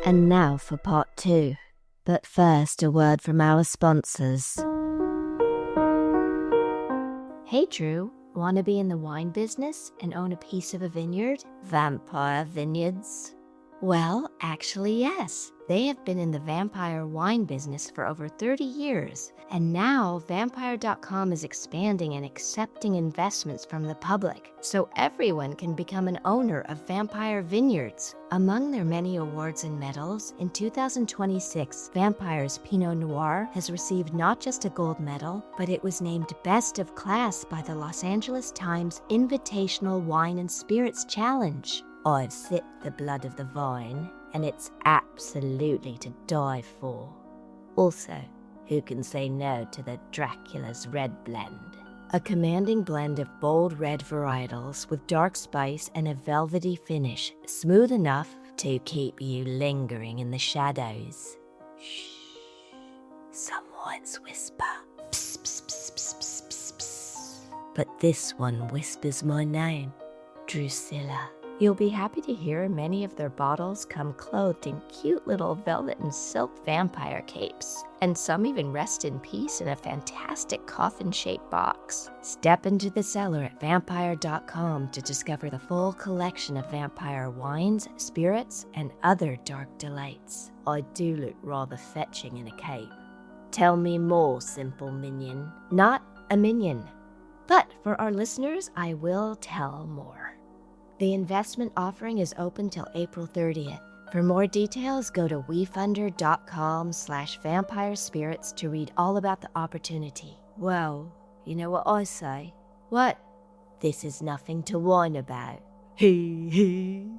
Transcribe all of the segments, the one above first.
And now for part 2. But first, a word from our sponsors. Hey Drew, want to be in the wine business and own a piece of a vineyard? Vampire Vineyards? Well, actually yes. They have been in the vampire wine business for over 30 years, and now Vampire.com is expanding and accepting investments from the public, so everyone can become an owner of Vampire Vineyards. Among their many awards and medals, in 2026, Vampire's Pinot Noir has received not just a gold medal, but it was named Best of Class by the Los Angeles Times Invitational Wine and Spirits Challenge. I've sipped the blood of the vine, and it's absolutely to die for. Also, who can say no to the Dracula's Red Blend? A commanding blend of bold red varietals with dark spice and a velvety finish, smooth enough to keep you lingering in the shadows. Shh. Someone's whisper. Psst, psst, psst, psst, psst, psst, psst. But this one whispers my name, Drusilla. You'll be happy to hear many of their bottles come clothed in cute little velvet and silk vampire capes, and some even rest in peace in a fantastic coffin-shaped box. Step into the cellar at Vampire.com to discover the full collection of vampire wines, spirits, and other dark delights. I do look rather fetching in a cape. Tell me more, simple minion. Not a minion. But for our listeners, I will tell more. The investment offering is open till April 30th. For more details, go to wefunder.com/vampirespirits to read all about the opportunity. Well, you know what I say? What? This is nothing to whine about. Hee hee.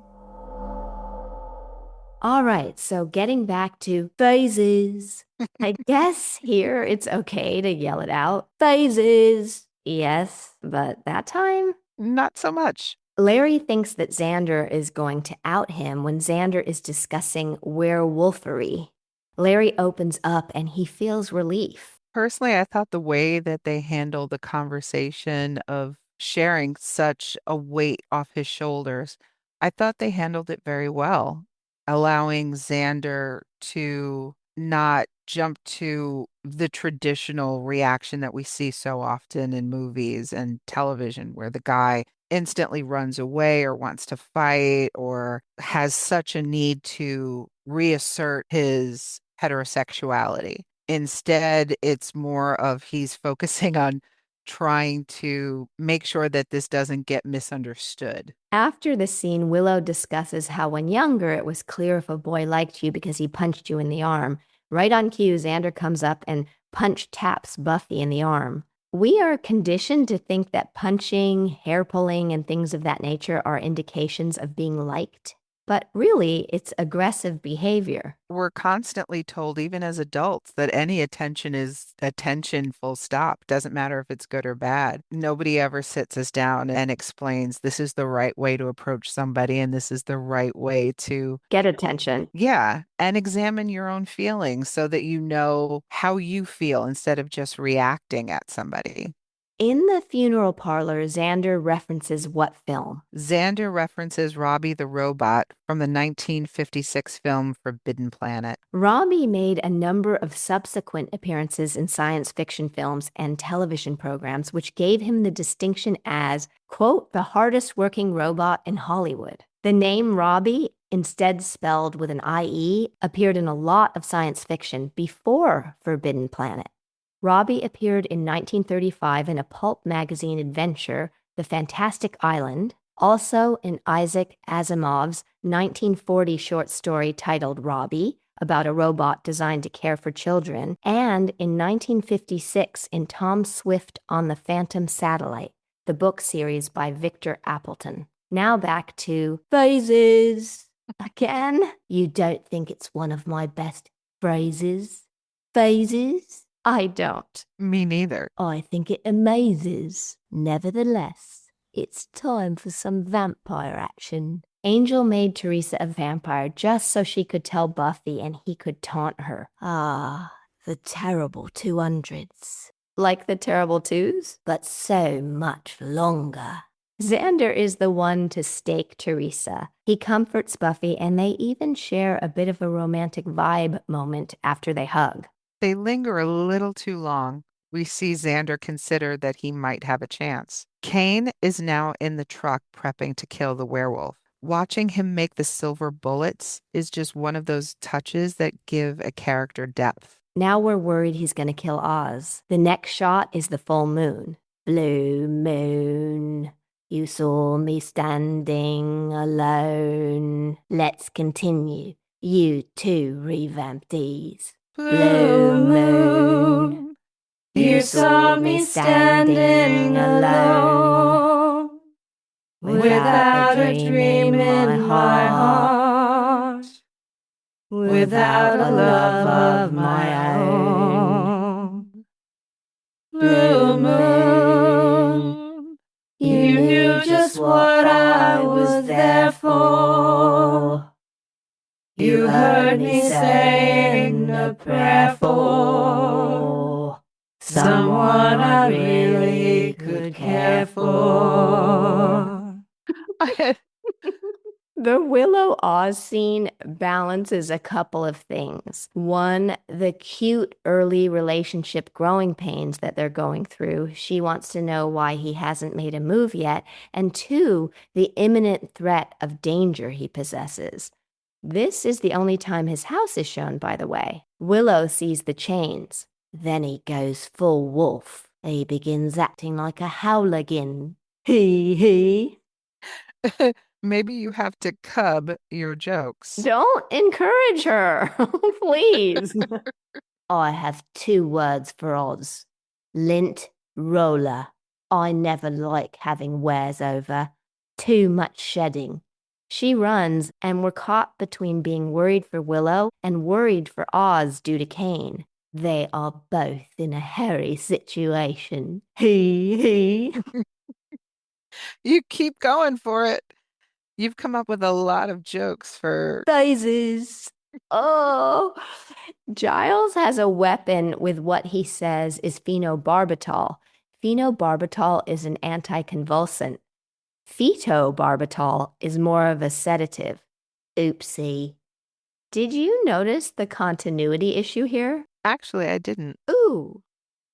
All right, so getting back to phases. I guess here it's okay to yell it out. Phases. Yes, but that time? Not so much. Larry thinks that Xander is going to out him when Xander is discussing werewolfery. Larry opens up and he feels relief. Personally, I thought the way that they handled the conversation of sharing such a weight off his shoulders, I thought they handled it very well, allowing Xander to not jump to the traditional reaction that we see so often in movies and television, where the guy instantly runs away or wants to fight or has such a need to reassert his heterosexuality. Instead, it's more of he's focusing on trying to make sure that this doesn't get misunderstood. After the scene, Willow discusses how when younger, it was clear if a boy liked you because he punched you in the arm. Right on cue, Xander comes up and punch taps Buffy in the arm. We are conditioned to think that punching, hair pulling, and things of that nature are indications of being liked. But really, it's aggressive behavior. We're constantly told, even as adults, that any attention is attention, full stop. Doesn't matter if it's good or bad. Nobody ever sits us down and explains this is the right way to approach somebody and this is the right way to get attention. Yeah, and examine your own feelings so that you know how you feel instead of just reacting at somebody. In the funeral parlor, Xander references what film? Xander references Robbie the Robot from the 1956 film Forbidden Planet. Robbie made a number of subsequent appearances in science fiction films and television programs, which gave him the distinction as, quote, the hardest working robot in Hollywood. The name Robbie, instead spelled with an IE, appeared in a lot of science fiction before Forbidden Planet. Robbie appeared in 1935 in a pulp magazine adventure, The Fantastic Island, also in Isaac Asimov's 1940 short story titled Robbie, about a robot designed to care for children, and in 1956 in Tom Swift on the Phantom Satellite, the book series by Victor Appleton. Now back to phases. Again? You don't think it's one of my best phrases? Phases? I don't. Me neither. I think it amazes. Nevertheless, it's time for some vampire action. Angel made Teresa a vampire just so she could tell Buffy and he could taunt her. Ah, the terrible 200s. Like the terrible twos? But so much longer. Xander is the one to stake Teresa. He comforts Buffy, and they even share a bit of a romantic vibe moment after they hug. They linger a little too long. We see Xander consider that he might have a chance. Kane is now in the truck prepping to kill the werewolf. Watching him make the silver bullets is just one of those touches that give a character depth. Now we're worried he's going to kill Oz. The next shot is the full moon. Blue moon, you saw me standing alone. Let's continue. You too, revamptees. Blue moon, you saw me standing alone. Without a dream in my heart, without a love of my own. Blue moon, you knew just what I was there for. You heard me saying a prayer for someone I really could care for. The Willow Oz scene balances a couple of things. One, the cute early relationship growing pains that they're going through. She wants to know why he hasn't made a move yet. And two, the imminent threat of danger he possesses. This is the only time his house is shown, by the way. Willow sees the chains. Then he goes full wolf. He begins acting like a howligan. He. Maybe you have to cub your jokes. Don't encourage her, please. I have two words for Oz. Lint roller. I never like having wears over. Too much shedding. She runs, and we're caught between being worried for Willow and worried for Oz due to Kane. They are both in a hairy situation. He. You keep going for it. You've come up with a lot of jokes for Phases. Oh. Giles has a weapon with what he says is phenobarbital. Phenobarbital is an anticonvulsant. Phenobarbital is more of a sedative. Oopsie. Did you notice the continuity issue here? Actually, I didn't. Ooh.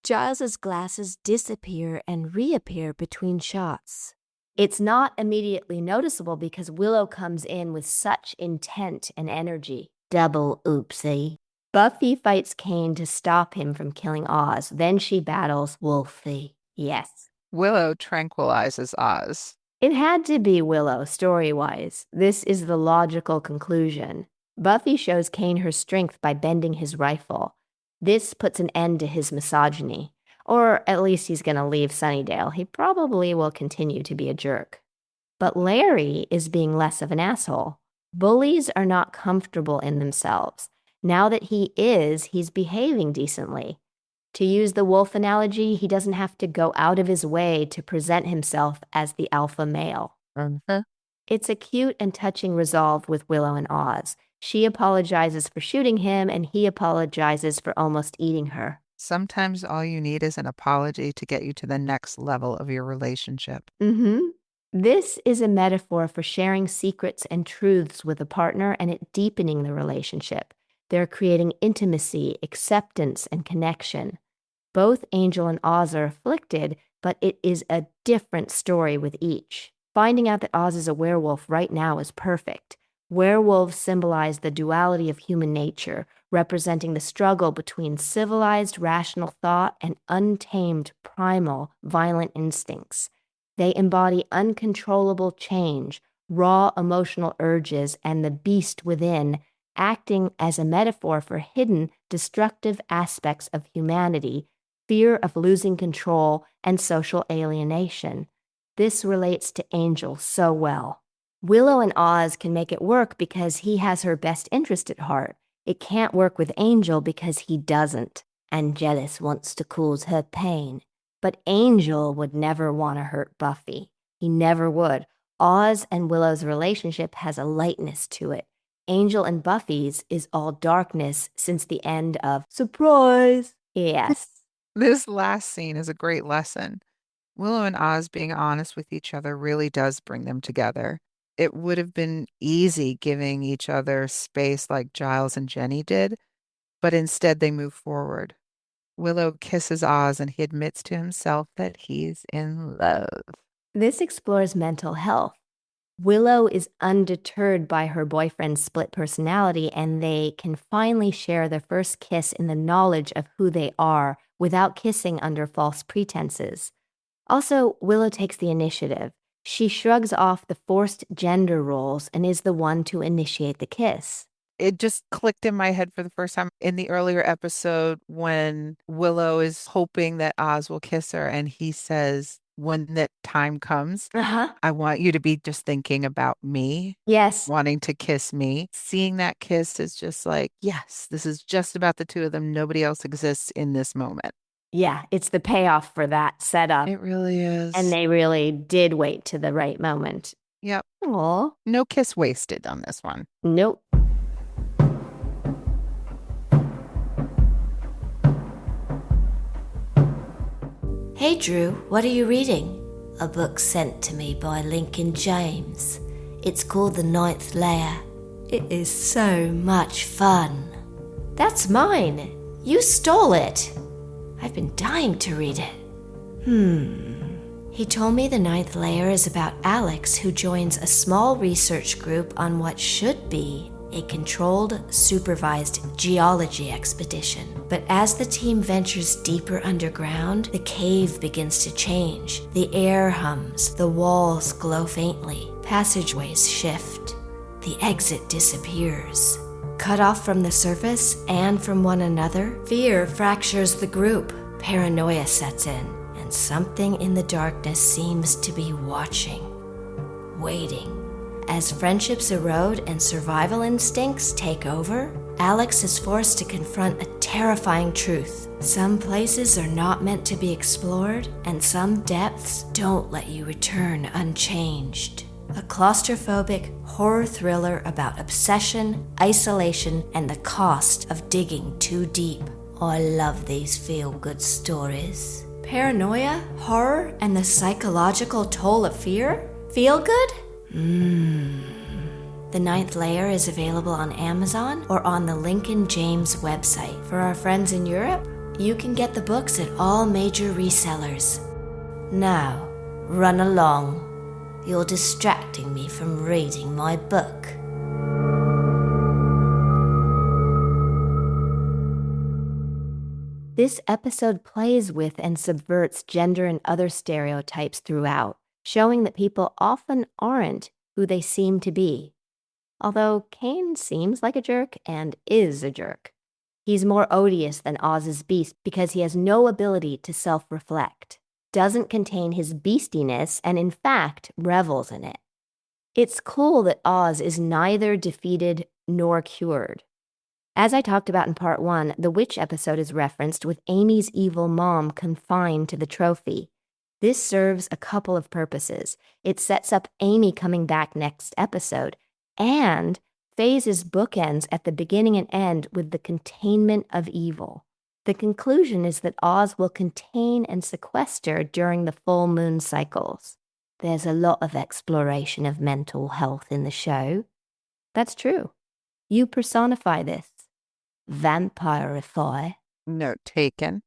Giles's glasses disappear and reappear between shots. It's not immediately noticeable because Willow comes in with such intent and energy. Double oopsie. Buffy fights Kane to stop him from killing Oz. Then she battles Wolfie. Yes. Willow tranquilizes Oz. It had to be Willow, story-wise. This is the logical conclusion. Buffy shows Kane her strength by bending his rifle. This puts an end to his misogyny. Or at least he's going to leave Sunnydale. He probably will continue to be a jerk. But Larry is being less of an asshole. Bullies are not comfortable in themselves. Now that he is, he's behaving decently. To use the wolf analogy, he doesn't have to go out of his way to present himself as the alpha male. It's a cute and touching resolve with Willow and Oz. She apologizes for shooting him, and he apologizes for almost eating her. Sometimes all you need is an apology to get you to the next level of your relationship. This is a metaphor for sharing secrets and truths with a partner and it deepening the relationship. They're creating intimacy, acceptance, and connection. Both Angel and Oz are afflicted, but it is a different story with each. Finding out that Oz is a werewolf right now is perfect. Werewolves symbolize the duality of human nature, representing the struggle between civilized rational thought and untamed primal violent instincts. They embody uncontrollable change, raw emotional urges, and the beast within, acting as a metaphor for hidden destructive aspects of humanity, fear of losing control, and social alienation. This relates to Angel so well. Willow and Oz can make it work because he has her best interest at heart. It can't work with Angel because he doesn't. Angelus wants to cause her pain. But Angel would never want to hurt Buffy. He never would. Oz and Willow's relationship has a lightness to it. Angel and Buffy's is all darkness since the end of Surprise. Yes. This last scene is a great lesson. Willow and Oz being honest with each other really does bring them together. It would have been easy giving each other space like Giles and Jenny did, but instead they move forward. Willow kisses Oz and he admits to himself that he's in love. This explores mental health. Willow is undeterred by her boyfriend's split personality, and they can finally share their first kiss in the knowledge of who they are without kissing under false pretenses. Also, Willow takes the initiative. She shrugs off the forced gender roles and is the one to initiate the kiss. It just clicked in my head for the first time in the earlier episode when Willow is hoping that Oz will kiss her and he says, when that time comes, Uh-huh. I want you to be just thinking about me, Yes. wanting to kiss me. Seeing that kiss is just like, yes, this is just about the two of them. Nobody else exists in this moment. Yeah, it's the payoff for that setup. It really is. And they really did wait to the right moment. Yep. Aw. No kiss wasted on this one. Nope. Hey Drew, what are you reading? A book sent to me by Lincoln James. It's called The Ninth Layer. It is so much fun. That's mine. You stole it. I've been dying to read it. He told me The Ninth Layer is about Alex, who joins a small research group on what should be a controlled, supervised geology expedition. But as the team ventures deeper underground, the cave begins to change. The air hums, the walls glow faintly, passageways shift. The exit disappears. Cut off from the surface and from one another, fear fractures the group. Paranoia sets in, and something in the darkness seems to be watching, waiting. As friendships erode and survival instincts take over, Alex is forced to confront a terrifying truth. Some places are not meant to be explored, and some depths don't let you return unchanged. A claustrophobic horror thriller about obsession, isolation, and the cost of digging too deep. I love these feel-good stories. Paranoia, horror, and the psychological toll of fear? Feel good? The Ninth Layer is available on Amazon or on the Lincoln James website. For our friends in Europe, you can get the books at all major resellers. Now, run along. You're distracting me from reading my book. This episode plays with and subverts gender and other stereotypes throughout, showing that people often aren't who they seem to be. Although Cain seems like a jerk and is a jerk. He's more odious than Oz's beast because he has no ability to self-reflect, doesn't contain his beastiness, and in fact revels in it. It's cool that Oz is neither defeated nor cured. As I talked about in part 1, the witch episode is referenced with Amy's evil mom confined to the trophy. This serves a couple of purposes. It sets up Amy coming back next episode, and phases bookends at the beginning and end with the containment of evil. The conclusion is that Oz will contain and sequester during the full moon cycles. There's a lot of exploration of mental health in the show. That's true. You personify this. Vampirify. Note taken.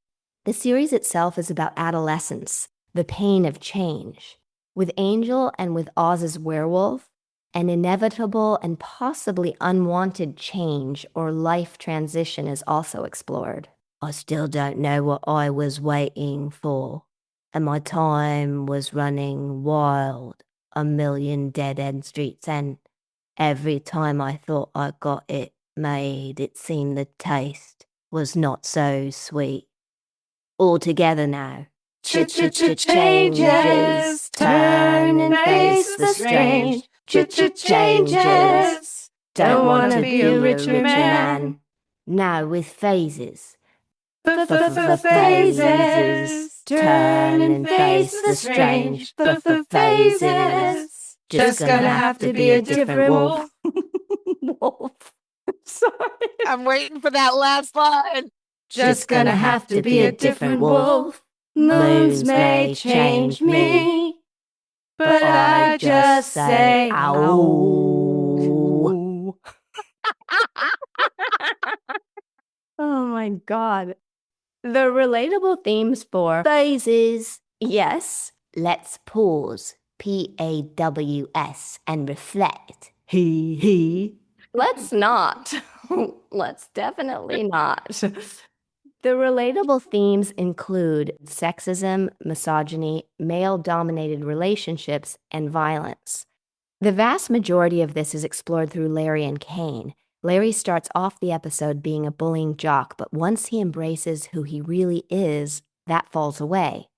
The series itself is about adolescence, the pain of change. With Angel and with Oz's werewolf, an inevitable and possibly unwanted change or life transition is also explored. I still don't know what I was waiting for, and my time was running wild, a million dead-end streets, and every time I thought I got it made, it seemed the taste was not so sweet. All together now. Changes, turn and face the strange. Changes, don't want to be a richer man. Now with phases. Phases, turn and face the strange. Phases, just gonna have to be a different wolf. Wolf. Sorry. I'm waiting for that last line. Just gonna have to be a different wolf. Moons may change me, but I just say, ow. Oh my God. The relatable themes for phases. Yes, let's pause. PAWS and reflect. He. Let's not. Let's definitely not. The relatable themes include sexism, misogyny, male dominated relationships, and violence. The vast majority of this is explored through Larry and Kane. Larry starts off the episode being a bullying jock, but once he embraces who he really is, that falls away.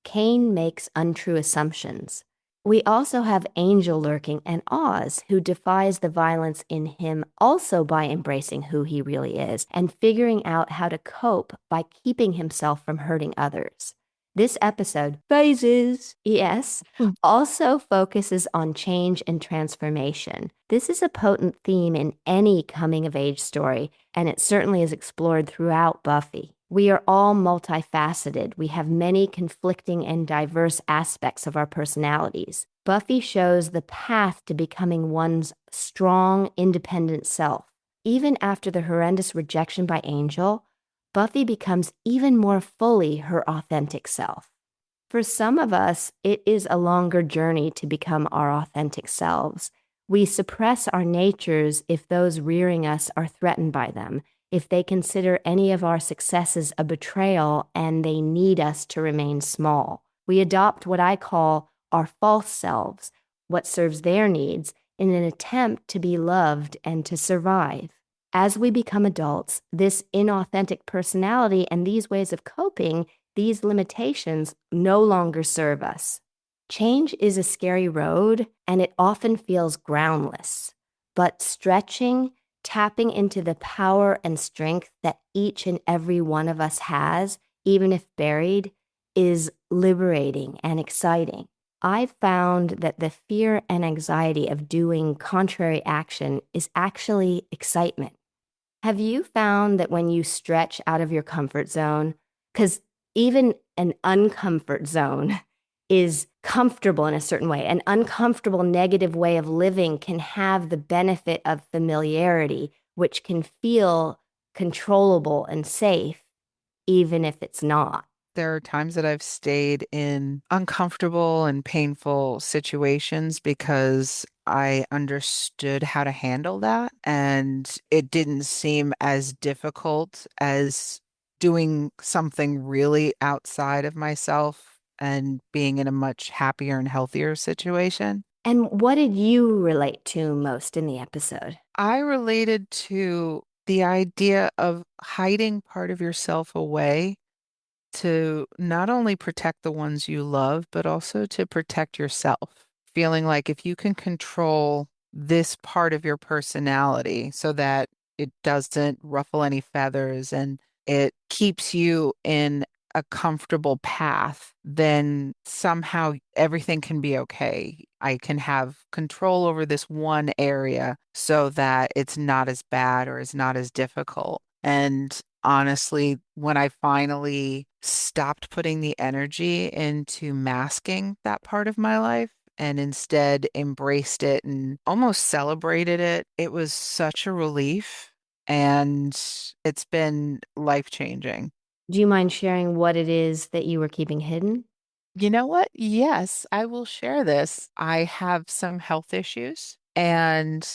Kane makes untrue assumptions. We also have Angel lurking and Oz, who defies the violence in him also by embracing who he really is and figuring out how to cope by keeping himself from hurting others. This episode, Phases, yes, also focuses on change and transformation. This is a potent theme in any coming-of-age story, and it certainly is explored throughout Buffy. We are all multifaceted. We have many conflicting and diverse aspects of our personalities. Buffy shows the path to becoming one's strong, independent self. Even after the horrendous rejection by Angel, Buffy becomes even more fully her authentic self. For some of us, it is a longer journey to become our authentic selves. We suppress our natures if those rearing us are threatened by them, if they consider any of our successes a betrayal and they need us to remain small. We adopt what I call our false selves, what serves their needs, in an attempt to be loved and to survive. As we become adults, this inauthentic personality and these ways of coping, these limitations, no longer serve us. Change is a scary road, and it often feels groundless. But stretching, tapping into the power and strength that each and every one of us has, even if buried, is liberating and exciting. I've found that the fear and anxiety of doing contrary action is actually excitement. Have you found that when you stretch out of your comfort zone, because even an uncomfort zone is comfortable in a certain way, an uncomfortable negative way of living can have the benefit of familiarity, which can feel controllable and safe, even if it's not. There are times that I've stayed in uncomfortable and painful situations because I understood how to handle that. And it didn't seem as difficult as doing something really outside of myself and being in a much happier and healthier situation. And what did you relate to most in the episode? I related to the idea of hiding part of yourself away to not only protect the ones you love, but also to protect yourself. Feeling like if you can control this part of your personality so that it doesn't ruffle any feathers and it keeps you in a comfortable path, then somehow everything can be okay. I can have control over this one area so that it's not as bad or it's not as difficult. And honestly, when I finally stopped putting the energy into masking that part of my life and instead embraced it and almost celebrated it, it was such a relief and it's been life-changing. Do you mind sharing what it is that you were keeping hidden? You know what? Yes, I will share this. I have some health issues, and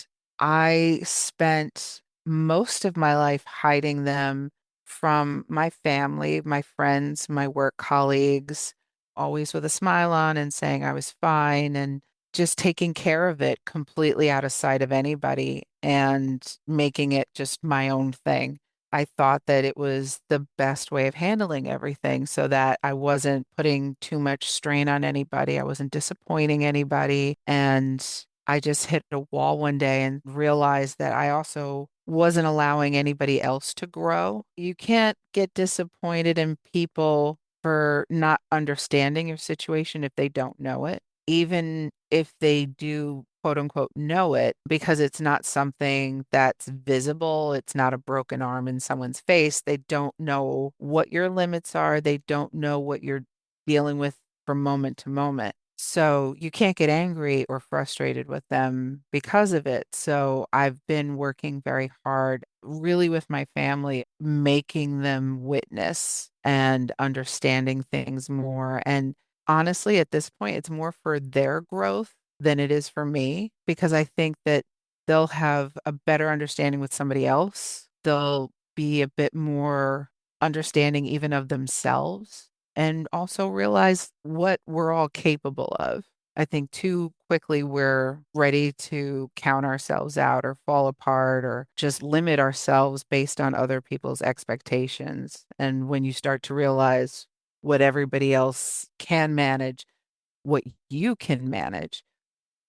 I spent most of my life hiding them from my family, my friends, my work colleagues, always with a smile on and saying I was fine and just taking care of it completely out of sight of anybody and making it just my own thing. I thought that it was the best way of handling everything so that I wasn't putting too much strain on anybody. I wasn't disappointing anybody. And I just hit a wall one day and realized that I also wasn't allowing anybody else to grow. You can't get disappointed in people for not understanding your situation if they don't know it, even if they do quote unquote know it, because it's not something that's visible. It's not a broken arm in someone's face. They don't know what your limits are. They don't know what you're dealing with from moment to moment. So you can't get angry or frustrated with them because of it. So I've been working very hard, really with my family, making them witness and understanding things more. And honestly, at this point, it's more for their growth than it is for me because I think that they'll have a better understanding with somebody else. They'll be a bit more understanding even of themselves and also realize what we're all capable of. I think too quickly we're ready to count ourselves out or fall apart or just limit ourselves based on other people's expectations. And when you start to realize what everybody else can manage, what you can manage,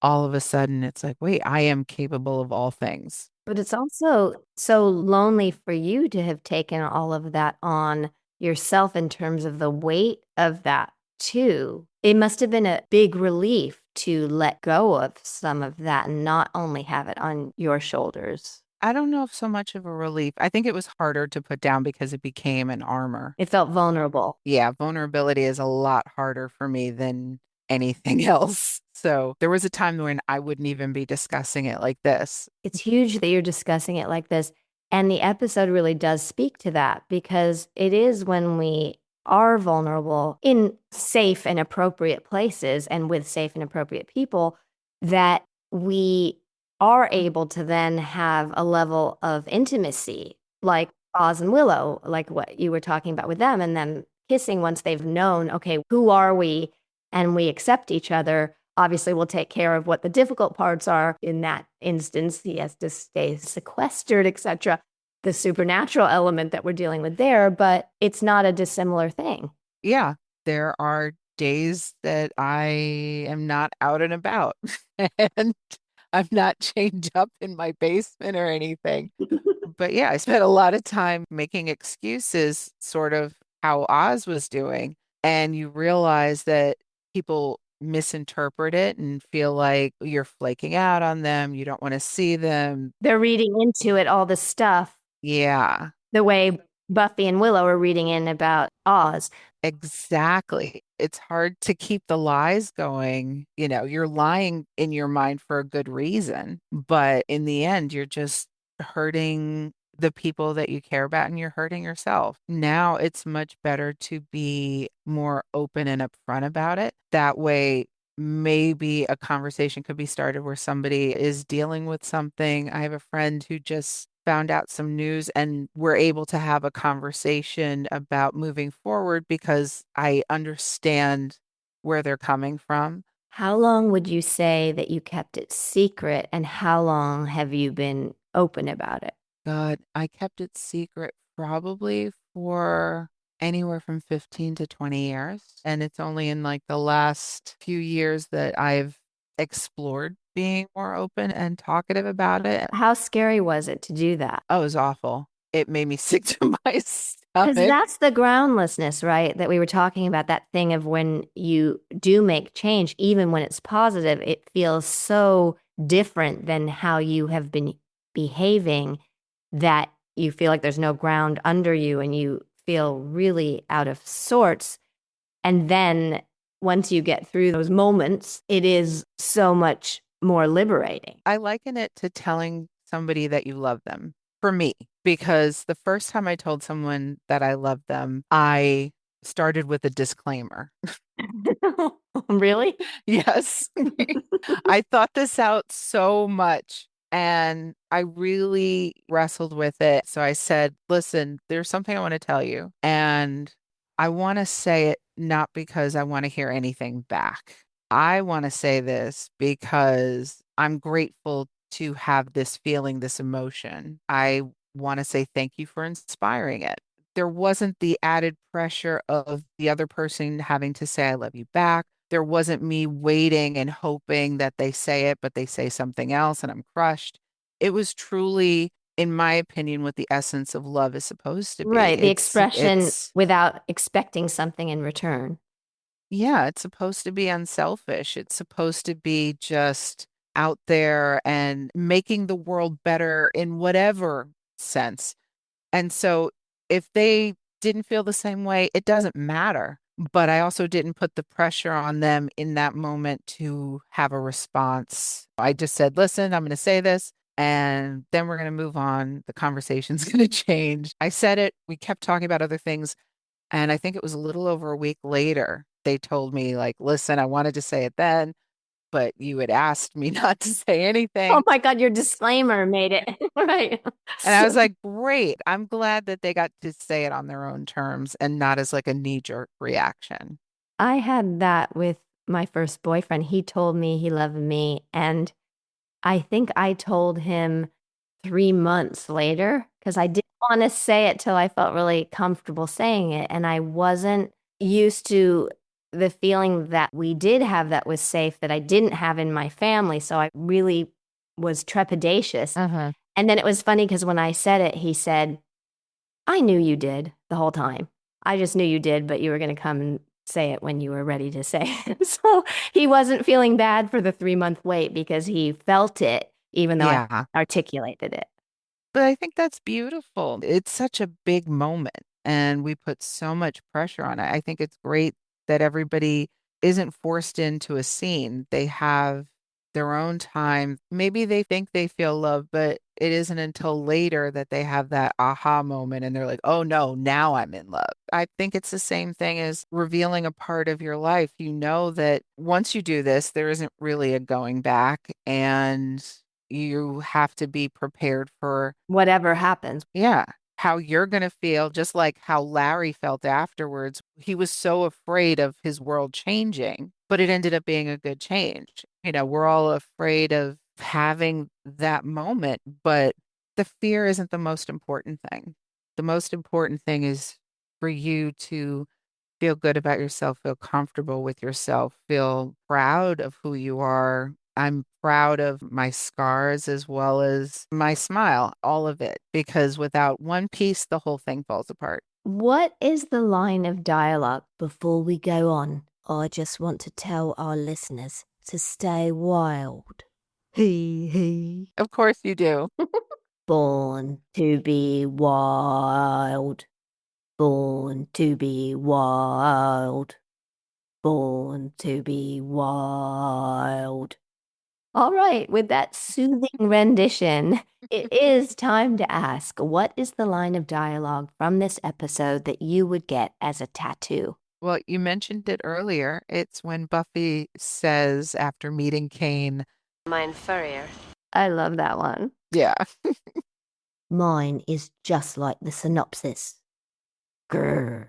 all of a sudden it's like, wait, I am capable of all things. But it's also so lonely for you to have taken all of that on yourself in terms of the weight of that, too. It must have been a big relief to let go of some of that and not only have it on your shoulders. I don't know if so much of a relief. I think it was harder to put down because it became an armor. It felt vulnerable. Yeah, vulnerability is a lot harder for me than anything else. So there was a time when I wouldn't even be discussing it like this. It's huge that you're discussing it like this. And the episode really does speak to that because it is when we are vulnerable in safe and appropriate places and with safe and appropriate people that we are able to then have a level of intimacy, like Oz and Willow, like what you were talking about with them, and them kissing once they've known, okay, who are we? And we accept each other. Obviously, we'll take care of what the difficult parts are. In that instance, he has to stay sequestered, etc. The supernatural element that we're dealing with there, but it's not a dissimilar thing. Yeah, there are days that I am not out and about and I'm not chained up in my basement or anything. But yeah, I spent a lot of time making excuses, sort of how Oz was doing. And you realize that people misinterpret it and feel like you're flaking out on them. You don't want to see them. They're reading into it all this stuff Yeah, the way Buffy and Willow are reading in about Oz. exactly. It's hard to keep the lies going. You know, you're lying in your mind for a good reason, but in the end, you're just hurting the people that you care about and you're hurting yourself. Now it's much better to be more open and upfront about it. That way, maybe a conversation could be started where somebody is dealing with something. I have a friend who just found out some news and we're able to have a conversation about moving forward because I understand where they're coming from. How long would you say that you kept it secret, and how long have you been open about it? God, I kept it secret probably for anywhere from 15 to 20 years. And it's only in like the last few years that I've explored being more open and talkative about it. How scary was it to do that? Oh, it was awful. It made me sick to my Because stomach. that's the groundlessness, right? That we were talking about, that thing of when you do make change, even when it's positive, it feels so different than how you have been behaving that you feel like there's no ground under you and you feel really out of sorts. And then once you get through those moments, it is so much more liberating. I liken it to telling somebody that you love them for me, because the first time I told someone that I loved them, I started with a disclaimer. Really? Yes. I thought this out so much and I really wrestled with it. So I said, listen, there's something I want to tell you. And I want to say it not because I want to hear anything back. I want to say this because I'm grateful to have this feeling, this emotion. I want to say thank you for inspiring it. There wasn't the added pressure of the other person having to say, I love you back. There wasn't me waiting and hoping that they say it, but they say something else and I'm crushed. It was truly, in my opinion, what the essence of love is supposed to be. Right. The expression It's, without expecting something in return. yeah, it's supposed to be unselfish. It's supposed to be just out there and making the world better in whatever sense. And so if they didn't feel the same way, it doesn't matter. but I also didn't put the pressure on them in that moment to have a response. I just said, listen, I'm going to say this, and then we're going to move on. The conversation's going to change. I said it. We kept talking about other things. And I think it was a little over a week later, they told me, like, listen, I wanted to say it then, but you had asked me not to say Oh anything. my God, your disclaimer made it. Right. And I So was like, great. I'm glad that they got to say it on their own terms and not as like a knee-jerk reaction. I had that with my first boyfriend. He told me he loved me, and I think I told him 3 months later because I didn't want to say it till I felt really comfortable saying it. And I wasn't used to the feeling that we did have that was safe that I didn't have in my family. So I really was trepidatious. Uh-huh. And then it was funny because when I said it, he said, I knew you did the whole time. I just knew you did, but you were going to come and say it when you were ready to say it. So he wasn't feeling bad for the 3 month wait because he felt it, even though I Yeah. articulated it. But I think that's beautiful. It's such a big moment, and we put so much pressure on it. I think it's great that everybody isn't forced into a scene. They have their own time. Maybe they think they feel love, but it isn't until later that they have that aha moment and they're like, oh no, now I'm in love. I think it's the same thing as revealing a part of your life. You know that once you do this, there isn't really a going back, and you have to be prepared for, Whatever happens. yeah, how you're going to feel, just like how Larry felt afterwards. He was so afraid of his world changing, but it ended up being a good change. We're all afraid of having that moment, but the fear isn't the most important thing. The most important thing is for you to feel good about yourself, feel comfortable with yourself, feel proud of who you are. I'm proud of my scars as well as my smile, all of it, because without one piece, the whole thing falls apart. What is the line of dialogue? Before we go on, I just want to tell our listeners to stay wild. Hee hee. Of course you do. Born to be wild. Born to be wild. Born to be wild. All right, with that soothing rendition, it is time to ask, what is the line of dialogue from this episode that you would get as a tattoo? Well, you mentioned it earlier. It's when Buffy says after meeting Kane, Mein Furrier. I love that one. yeah, Mine is just like the synopsis. Grr.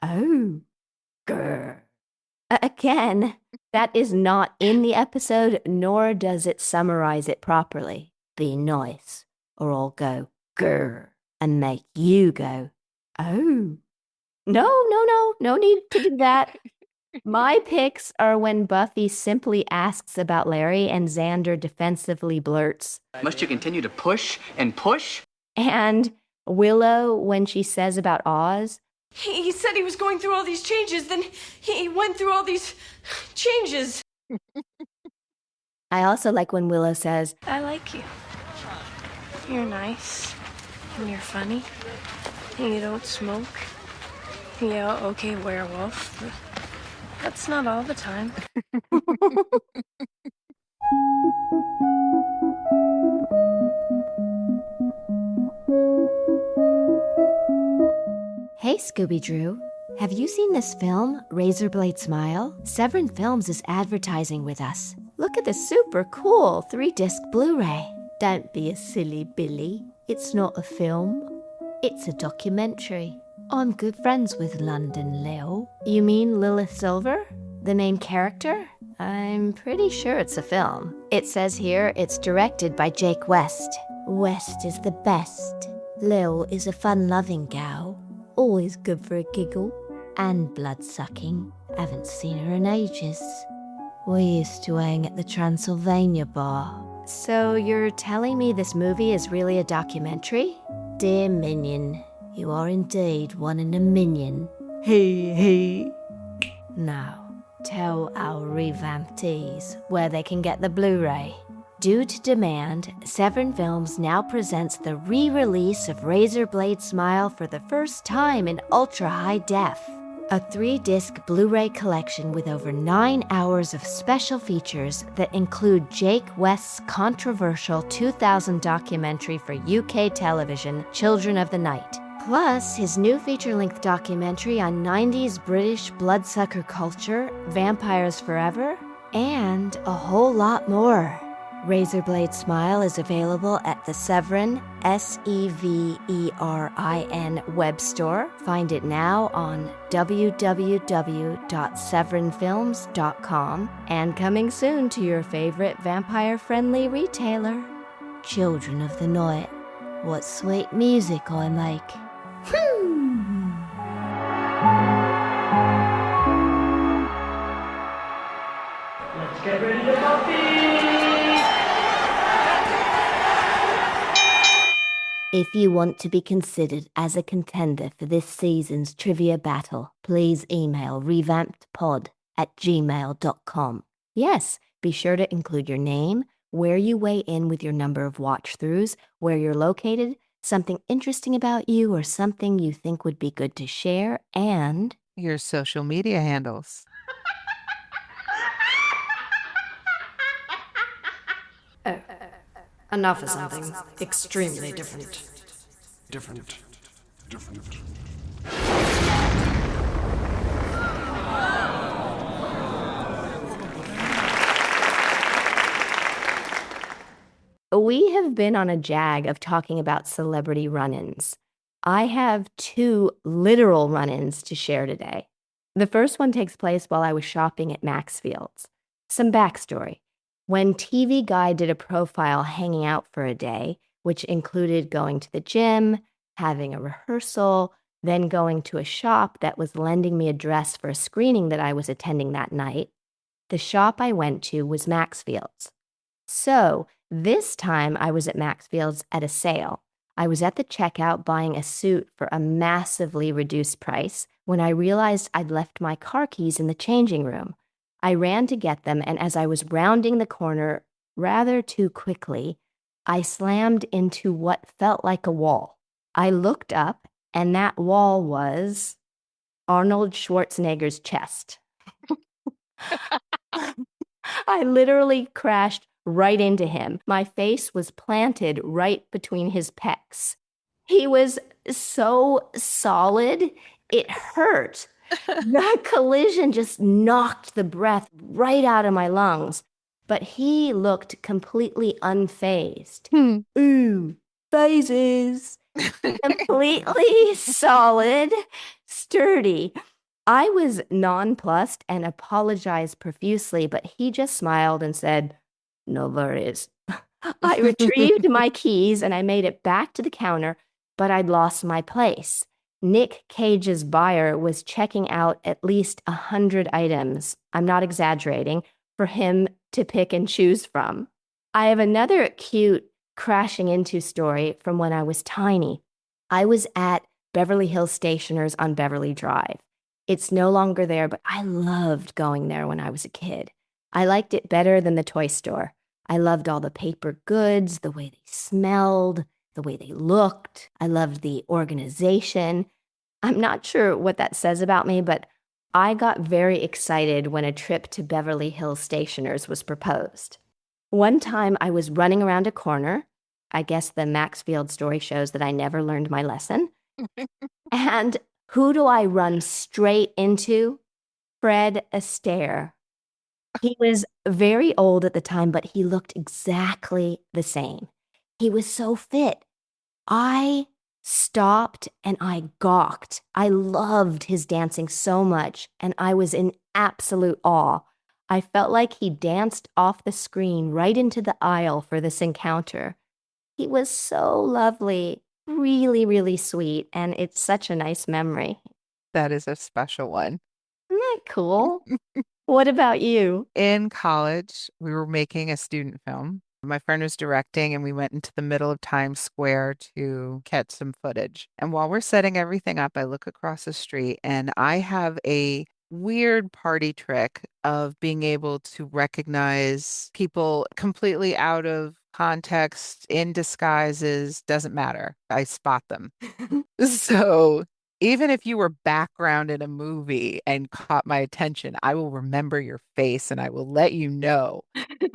Oh, grr. Again, that is not in the episode, nor does it summarize it properly. Be nice, or I'll go grr and make you go, oh. No need to do that. My picks are when Buffy simply asks about Larry and Xander defensively blurts. Must you continue to push and push? And Willow when she says about Oz. He said he was going through all these changes, then he went through all these changes. I also like when Willow says, I like you. You're nice. And you're funny. And you don't smoke. Yeah, okay, werewolf. But that's not all the time. Hey Scooby-Doo, have you seen this film, Razorblade Smile? Severin Films is advertising with us. Look at the super cool 3-disc Blu-ray. Don't be a silly Billy. It's not a film. It's a documentary. I'm good friends with London Lil. You mean Lilith Silver? The main character? I'm pretty sure it's a film. It says here it's directed by Jake West. West is the best. Lil is a fun-loving gal. Always good for a giggle. And blood-sucking. Haven't seen her in ages. We used to hang at the Transylvania bar. So you're telling me this movie is really a documentary? Dear Minion, you are indeed one in a million. Hee hee. Now, tell our revamptees where they can get the Blu-ray. Due to demand, Severin Films now presents the re-release of Razorblade Smile for the first time in ultra-high def. A 3-disc Blu-ray collection with over 9 hours of special features that include Jake West's controversial 2000 documentary for UK television, Children of the Night. Plus, his new feature-length documentary on 90s British bloodsucker culture, Vampires Forever, and a whole lot more. Razorblade Smile is available at the Severin, Severin web store. Find it now on www.severinfilms.com and coming soon to your favorite vampire-friendly retailer. Children of the Night. What sweet music I make. Let's get ready to puppy! If you want to be considered as a contender for this season's trivia battle, please email revampedpod@gmail.com. Yes, be sure to include your name, where you weigh in with your number of watch-throughs, where you're located, something interesting about you or something you think would be good to share, and Your social media handles. Enough of something extremely different. Different. We have been on a jag of talking about celebrity run-ins. I have 2 literal run-ins to share today. The first one takes place while I was shopping at Maxfield's. Some backstory. When TV Guide did a profile hanging out for a day, which included going to the gym, having a rehearsal, then going to a shop that was lending me a dress for a screening that I was attending that night, the shop I went to was Maxfield's. So, this time I was at Maxfield's at a sale. I was at the checkout buying a suit for a massively reduced price when I realized I'd left my car keys in the changing room. I ran to get them, and as I was rounding the corner rather too quickly, I slammed into what felt like a wall. I looked up, and that wall was Arnold Schwarzenegger's chest. I literally crashed right into him. My face was planted right between his pecs. He was so solid, it hurt. The collision just knocked the breath right out of my lungs. But he looked completely unfazed. Ooh, phases. Completely solid, sturdy. I was nonplussed and apologized profusely, but he just smiled and said, "No worries." I retrieved my keys and I made it back to the counter, but I'd lost my place. Nick Cage's buyer was checking out at least 100 items, I'm not exaggerating, for him to pick and choose from. I have another cute crashing into story from when I was tiny. I was at Beverly Hills Stationers on Beverly Drive. It's no longer there, but I loved going there when I was a kid. I liked it better than the toy store. I loved all the paper goods, the way they smelled, the way they looked. I loved the organization. I'm not sure what that says about me, but I got very excited when a trip to Beverly Hills Stationers was proposed. One time I was running around a corner. I guess the Maxfield story shows that I never learned my lesson. And who do I run straight into? Fred Astaire. He was very old at the time, but he looked exactly the same. He was so fit. I stopped and I gawked. I loved his dancing so much, and I was in absolute awe. I felt like he danced off the screen right into the aisle for this encounter. He was so lovely, really, really sweet, and it's such a nice memory. That is a special one. Isn't that cool? What about you? In college, we were making a student film. My friend was directing, and we went into the middle of Times Square to catch some footage. And while we're setting everything up, I look across the street, and I have a weird party trick of being able to recognize people completely out of context, in disguises, doesn't matter. I spot them. So Even if you were background in a movie and caught my attention, I will remember your face and I will let you know.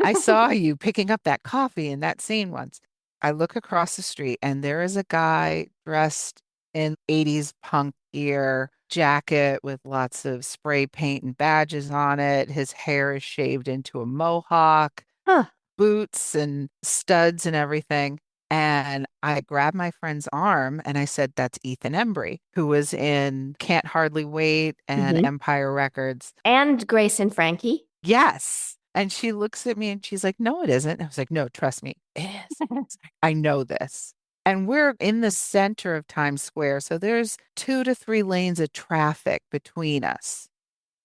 I saw you picking up that coffee in that scene once. I look across the street and there is a guy dressed in 80s punk gear, jacket with lots of spray paint and badges on it. His hair is shaved into a mohawk, Huh. boots and studs and everything. And I grabbed my friend's arm and I said, "That's Ethan Embry, who was in Can't Hardly Wait and Mhm. Empire Records." And Grace and Frankie. Yes. And she looks at me and she's like, "No, it isn't." I was like, "No, trust me, it is. I know this." And we're in the center of Times Square. So there's 2 to 3 lanes of traffic between us,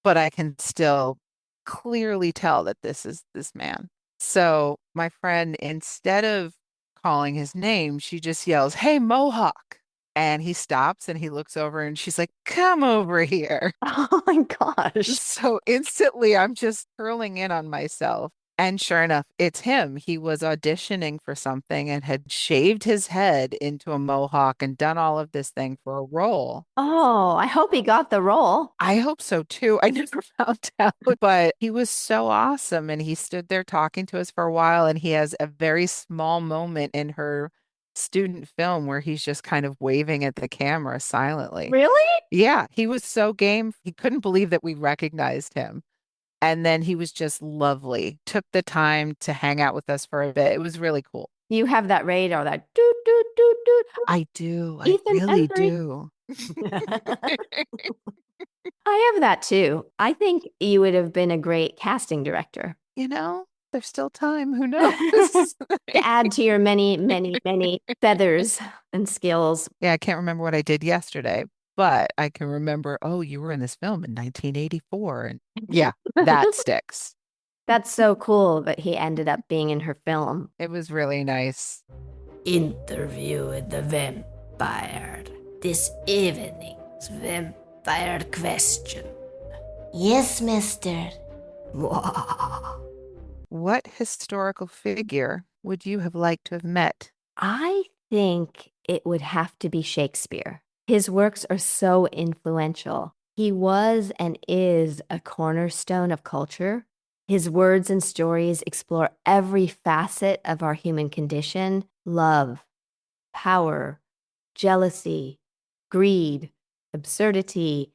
but I can still clearly tell that this is this man. So my friend, instead of calling his name, she just yells, "Hey, Mohawk." And he stops and he looks over and she's like, "Come over here." Oh my gosh. So instantly I'm just curling in on myself. And sure enough, it's him. He was auditioning for something and had shaved his head into a mohawk and done all of this thing for a role. Oh, I hope he got the role. I hope so too. I never found out, but he was so awesome. And he stood there talking to us for a while. And he has a very small moment in her student film where he's just kind of waving at the camera silently. Really? Yeah, he was so game. He couldn't believe that we recognized him. And then he was just lovely. Took the time to hang out with us for a bit. It was really cool. You have that radar, that doot, doot, doot, doot. I do. I Ethan really Embry. do. I have that too. I think you would have been a great casting director. You know, there's still time. Who knows? To add to your many, many, many feathers and skills. Yeah, I can't remember what I did yesterday, but I can remember, oh, you were in this film in 1984. And yeah, that sticks. That's so cool that he ended up being in her film. It was really nice. Interview with the vampire. This evening's vampire question. Yes, mister. What historical figure would you have liked to have met? I think it would have to be Shakespeare. His works are so influential. He was and is a cornerstone of culture. His words and stories explore every facet of our human condition: love, power, jealousy, greed, absurdity,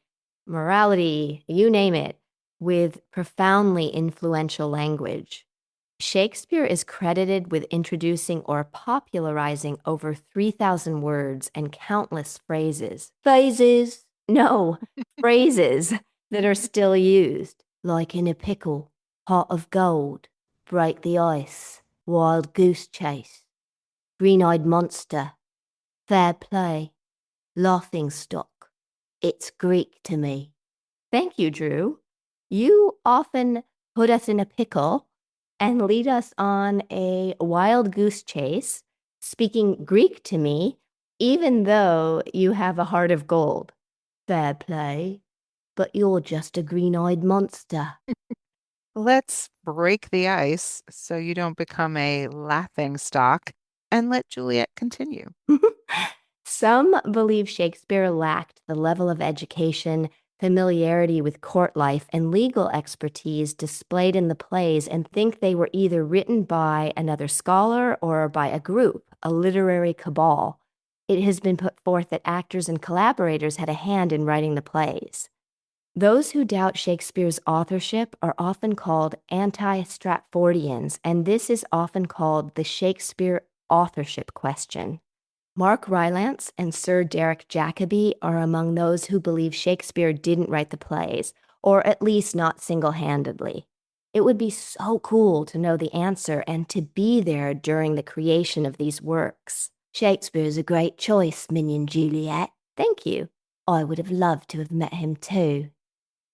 morality, you name it, with profoundly influential language. Shakespeare is credited with introducing or popularizing over 3,000 words and countless phrases. Phrases? No, phrases that are still used, like in a pickle, pot of gold, break the ice, wild goose chase, green-eyed monster, fair play, laughing stock. It's Greek to me. Thank you, Drew. You often put us in a pickle and lead us on a wild goose chase, speaking Greek to me, even though you have a heart of gold. Fair play, but you're just a green-eyed monster. Let's break the ice so you don't become a laughing stock and let Juliet continue. Some believe Shakespeare lacked the level of education, familiarity with court life, and legal expertise displayed in the plays and think they were either written by another scholar or by a group, a literary cabal. It has been put forth that actors and collaborators had a hand in writing the plays. Those who doubt Shakespeare's authorship are often called anti-Stratfordians, and this is often called the Shakespeare authorship question. Mark Rylance and Sir Derek Jacobi are among those who believe Shakespeare didn't write the plays, or at least not single-handedly. It would be so cool to know the answer and to be there during the creation of these works. Shakespeare's a great choice, Minion Juliet. Thank you. I would have loved to have met him too.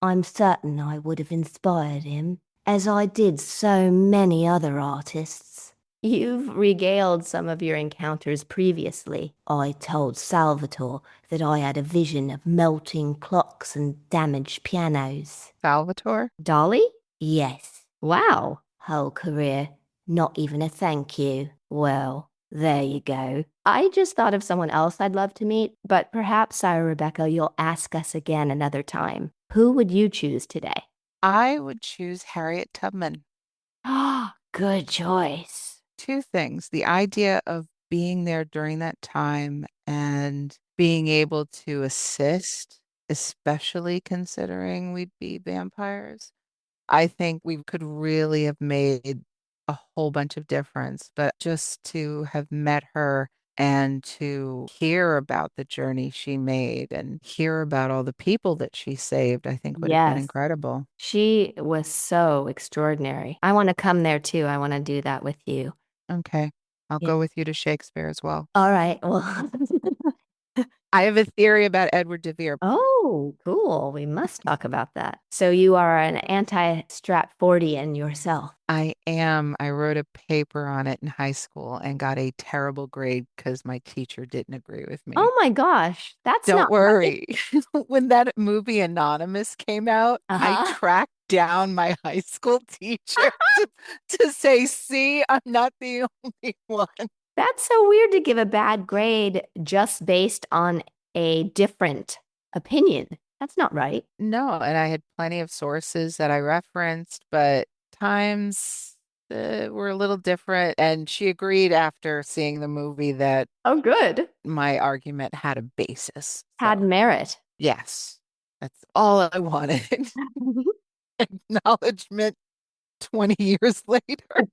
I'm certain I would have inspired him, as I did so many other artists. You've regaled some of your encounters previously. I told Salvatore that I had a vision of melting clocks and damaged pianos. Salvatore? Dolly? Yes. Wow. Whole career. Not even a thank you. Well, There you go. I just thought of someone else I'd love to meet, but perhaps, Sarah Rebecca, you'll ask us again another time. Who would you choose today? I would choose Harriet Tubman. Ah, good choice. Two things. The idea of being there during that time and being able to assist, especially considering we'd be vampires. I think we could really have made a whole bunch of difference, but just to have met her and to hear about the journey she made and hear about all the people that she saved, I think would have been Yes. incredible. She was so extraordinary. I want to come there too. I want to do that with you. Okay. I'll Yeah. go with you to Shakespeare as well. All right. Well, I have a theory about Edward de Vere. oh, cool. We must talk about that. So you are an anti-Stratfordian yourself. I am. I wrote a paper on it in high school and got a terrible grade because my teacher didn't agree with me. Oh my gosh, that's Don't not worry. When that movie Anonymous came out, I Uh-huh. tracked down my high school teacher to say, see, I'm not the only one. That's so weird to give a bad grade just based on a different opinion. That's not right. No, and I had plenty of sources that I referenced, but times were a little different. And she agreed after seeing the movie that Oh, good. my argument had a basis. Had So, merit. yes, that's all I wanted. Acknowledgement 20 years later.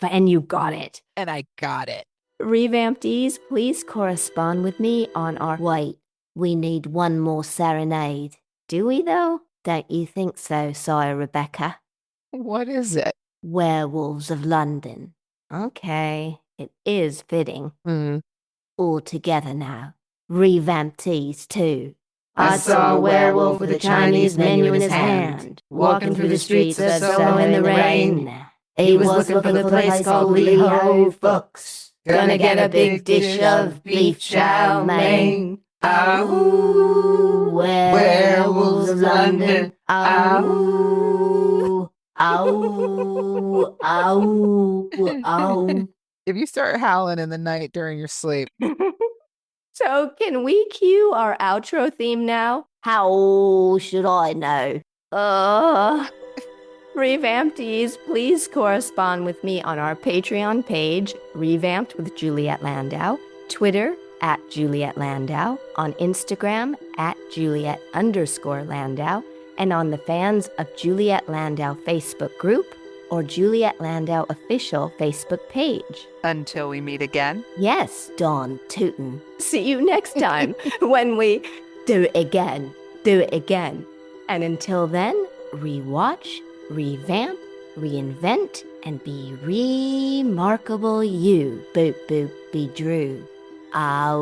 And you got it. And I got it. Revamptees, please correspond with me on our... Wait, we need one more serenade. Do we, though? Don't you think so, Sire Rebecca? What is it? Werewolves of London. Okay, it is fitting. Hmm. All together now. Revamptees, too. I saw a werewolf with a Chinese menu in his hand, walking through the streets of Soho in the rain. He was looking for the place called Lee Ho Fooks. Gonna get a big dish of beef chow mein. Ow, werewolves of London. Ow, ow, ow, ow. If you start howling in the night during your sleep, So can we cue our outro theme now? How should I know? Revamptees, please correspond with me on our Patreon page, Revamped with Juliet Landau, Twitter @Juliet Landau, on Instagram @Juliet_Landau, and on the Fans of Juliet Landau Facebook group or Juliet Landau official Facebook page. until we meet again. Yes, Dawn Tootin. See you next time when we do it again. Do it again. And until then, rewatch, revamp, reinvent, and be remarkable you. Boop boop be Drew. Ow.